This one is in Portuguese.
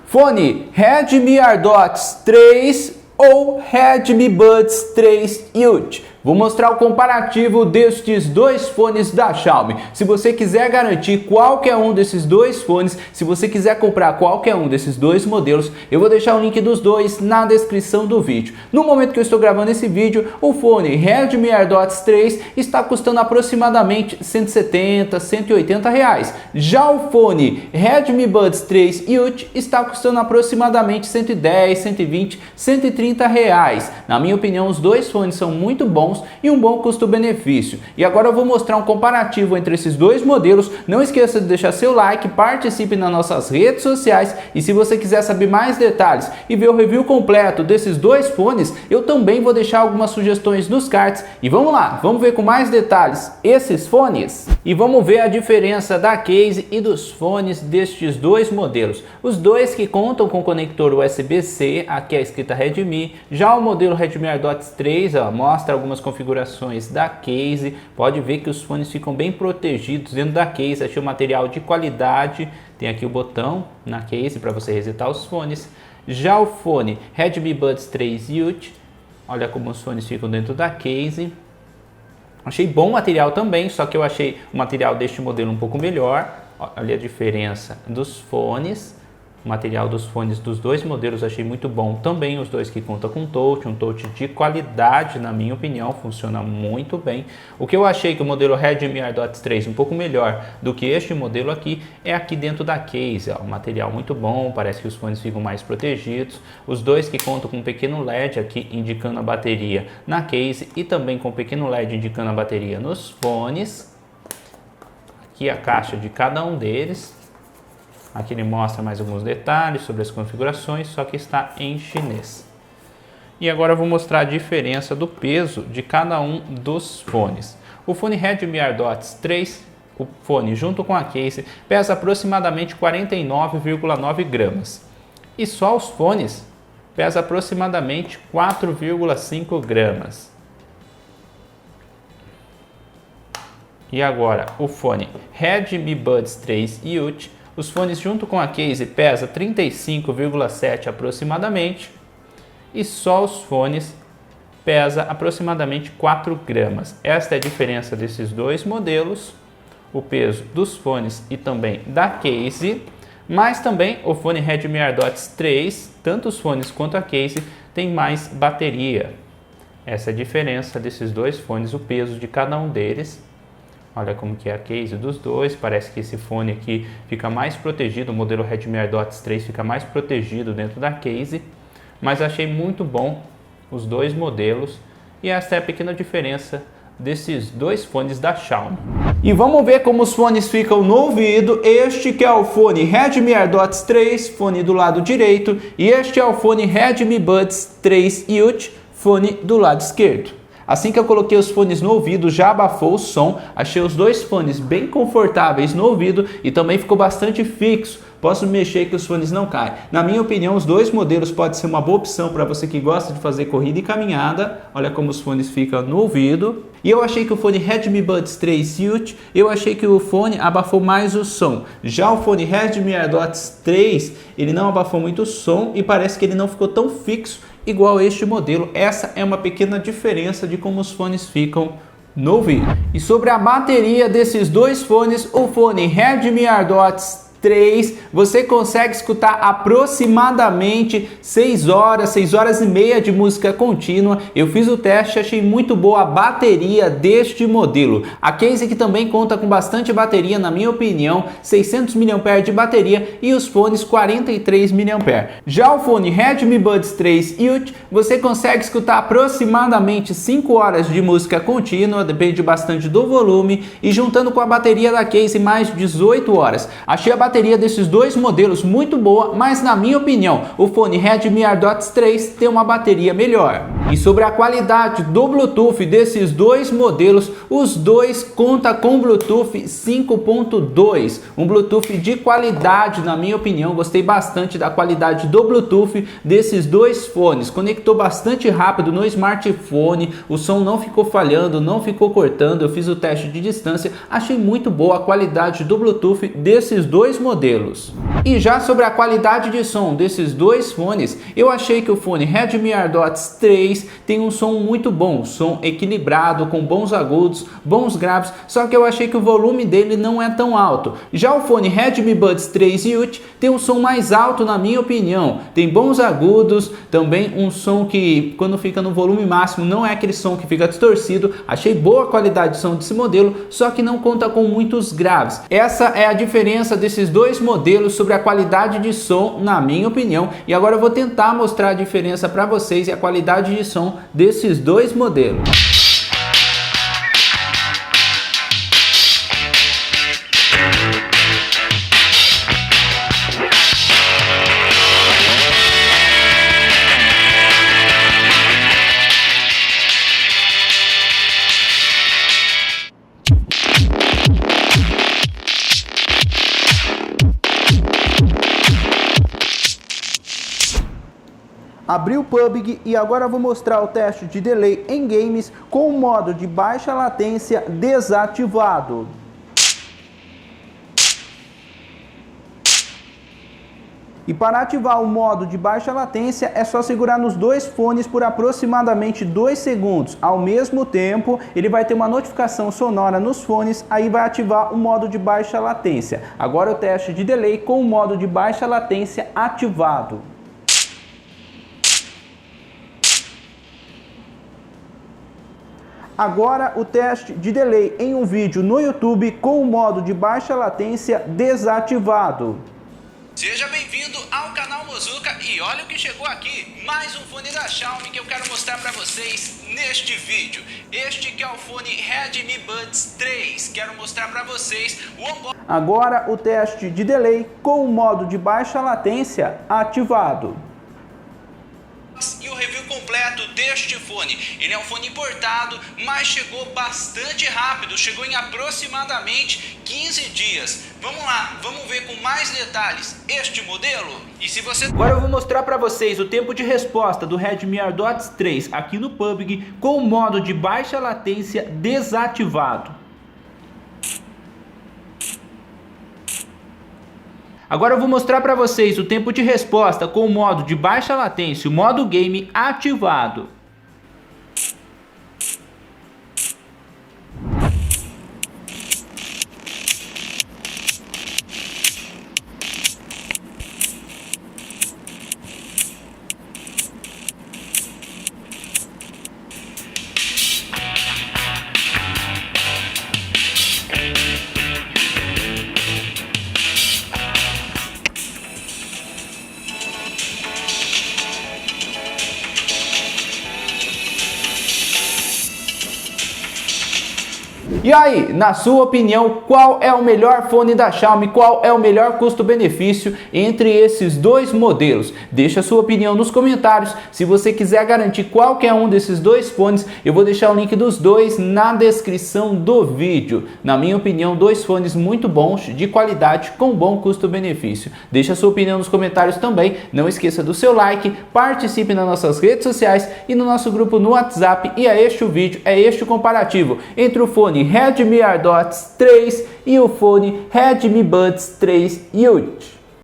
Fone Redmi AirDots 3 ou Redmi Buds 3 Ultra. Vou mostrar o comparativo destes dois fones da Xiaomi. Se você quiser garantir qualquer um desses dois fones, se você quiser comprar qualquer um desses dois modelos, eu vou deixar o link dos dois na descrição do vídeo. No momento que eu estou gravando esse vídeo, o fone Redmi AirDots 3 está custando aproximadamente R$ 170, R$ 180 reais. Já o fone Redmi Buds 3 Ultra está custando aproximadamente 110, 120, 130 reais. Na minha opinião, os dois fones são muito bons e um bom custo-benefício. E agora eu vou mostrar um comparativo entre esses dois modelos. Não esqueça de deixar seu like, participe nas nossas redes sociais e se você quiser saber mais detalhes e ver o review completo desses dois fones, eu também vou deixar algumas sugestões nos cards. E vamos lá, vamos ver com mais detalhes esses fones e vamos ver a diferença da case e dos fones destes dois modelos. Os dois que contam com conector USB-C, aqui é escrita Redmi. Já o modelo Redmi AirDots 3 mostra algumas configurações da case. Pode ver que os fones ficam bem protegidos dentro da case. Achei um material de qualidade. Tem aqui o botão na case para você resetar os fones. Já o fone Redmi Buds 3 Ultra, olha como os fones ficam dentro da case. Achei bom material também, só que eu achei o material deste modelo um pouco melhor. Olha a diferença dos fones. O material dos fones dos dois modelos achei muito bom também, os dois que contam com touch, um touch de qualidade, na minha opinião, funciona muito bem. O que eu achei que o modelo Redmi AirDots 3 um pouco melhor do que este modelo aqui é aqui dentro da case, o material muito bom, parece que os fones ficam mais protegidos. Os dois que contam com um pequeno LED aqui indicando a bateria na case e também com um pequeno LED indicando a bateria nos fones. Aqui a caixa de cada um deles. Aqui ele mostra mais alguns detalhes sobre as configurações, só que está em chinês. E agora eu vou mostrar a diferença do peso de cada um dos fones. O fone Redmi AirDots 3, o fone junto com a case, pesa aproximadamente 49,9 gramas. E só os fones pesa aproximadamente 4,5 gramas. E agora o fone Redmi Buds 3 Ultra, os fones junto com a case pesa 35,7 aproximadamente e só os fones pesa aproximadamente 4 gramas. Esta é a diferença desses dois modelos, o peso dos fones e também da case, mas também o fone Redmi AirDots 3, tanto os fones quanto a case, tem mais bateria. Essa é a diferença desses dois fones, o peso de cada um deles. Olha como que é a case dos dois, parece que esse fone aqui fica mais protegido, o modelo Redmi AirDots 3 fica mais protegido dentro da case, mas achei muito bom os dois modelos e essa é a pequena diferença desses dois fones da Xiaomi. E vamos ver como os fones ficam no ouvido. Este que é o fone Redmi AirDots 3, fone do lado direito, e este é o fone Redmi Buds 3 Ultra, fone do lado esquerdo. Assim que eu coloquei os fones no ouvido, já abafou o som, achei os dois fones bem confortáveis no ouvido e também ficou bastante fixo. Posso mexer que os fones não caem. Na minha opinião, os dois modelos podem ser uma boa opção para você que gosta de fazer corrida e caminhada. Olha como os fones ficam no ouvido. E eu achei que o fone Redmi Buds 3 Ultra, eu achei que o fone abafou mais o som. Já o fone Redmi AirDots 3, ele não abafou muito o som e parece que ele não ficou tão fixo igual este modelo. Essa é uma pequena diferença de como os fones ficam no ouvido. E sobre a bateria desses dois fones, o fone Redmi AirDots 3, você consegue escutar aproximadamente 6 horas e meia de música contínua. Eu fiz o teste, achei muito boa a bateria deste modelo. A case que também conta com bastante bateria, na minha opinião, 600 mAh de bateria e os fones 43 mAh. Já o fone Redmi Buds 3 Ultra, você consegue escutar aproximadamente 5 horas de música contínua, depende bastante do volume, e juntando com a bateria da case mais 18 horas. Achei a bateria desses dois modelos muito boa, mas na minha opinião, o fone Redmi AirDots 3 tem uma bateria melhor. E sobre a qualidade do Bluetooth desses dois modelos, os dois contam com Bluetooth 5.2, um Bluetooth de qualidade, na minha opinião. Gostei bastante da qualidade do Bluetooth desses dois fones, conectou bastante rápido no smartphone, o som não ficou falhando, não ficou cortando. Eu fiz o teste de distância, achei muito boa a qualidade do Bluetooth desses dois modelos. E já sobre a qualidade de som desses dois fones, eu achei que o fone Redmi AirDots 3 tem um som muito bom, som equilibrado, com bons agudos, bons graves, só que eu achei que o volume dele não é tão alto. Já o fone Redmi Buds 3 Youth tem um som mais alto na minha opinião, tem bons agudos, também um som que quando fica no volume máximo não é aquele som que fica distorcido. Achei boa a qualidade de som desse modelo, só que não conta com muitos graves. Essa é a diferença desses dois modelos sobre a qualidade de som, na minha opinião, e agora eu vou tentar mostrar a diferença para vocês e a qualidade de som desses dois modelos. Abri o PUBG e agora vou mostrar o teste de delay em games com o modo de baixa latência desativado. E para ativar o modo de baixa latência é só segurar nos dois fones por aproximadamente 2 segundos. Ao mesmo tempo, ele vai ter uma notificação sonora nos fones, aí vai ativar o modo de baixa latência. Agora o teste de delay com o modo de baixa latência ativado. Agora o teste de delay em um vídeo no YouTube com o modo de baixa latência desativado. Seja bem-vindo ao canal Mozuka e olha o que chegou aqui, mais um fone da Xiaomi que eu quero mostrar para vocês neste vídeo. Este que é o fone Redmi Buds 3, quero mostrar para vocês o Agora o teste de delay com o modo de baixa latência ativado. E o review completo deste fone. Ele é um fone importado, mas chegou bastante rápido, chegou em aproximadamente 15 dias. Vamos lá, vamos ver com mais detalhes este modelo. E se você... Agora eu vou mostrar para vocês o tempo de resposta do Redmi AirDots 3 aqui no PUBG com o modo de baixa latência desativado. Agora eu vou mostrar para vocês o tempo de resposta com o modo de baixa latência, o modo game ativado. E aí, na sua opinião, qual é o melhor fone da Xiaomi? Qual é o melhor custo-benefício entre esses dois modelos? Deixa a sua opinião nos comentários. Se você quiser garantir qualquer um desses dois fones, eu vou deixar o link dos dois na descrição do vídeo. Na minha opinião, dois fones muito bons, de qualidade, com bom custo-benefício. Deixa a sua opinião nos comentários também. Não esqueça do seu like, participe nas nossas redes sociais e no nosso grupo no WhatsApp. E é este o vídeo, é este o comparativo entre o fone Redmi AirDots 3 e o fone Redmi Buds 3 Youth.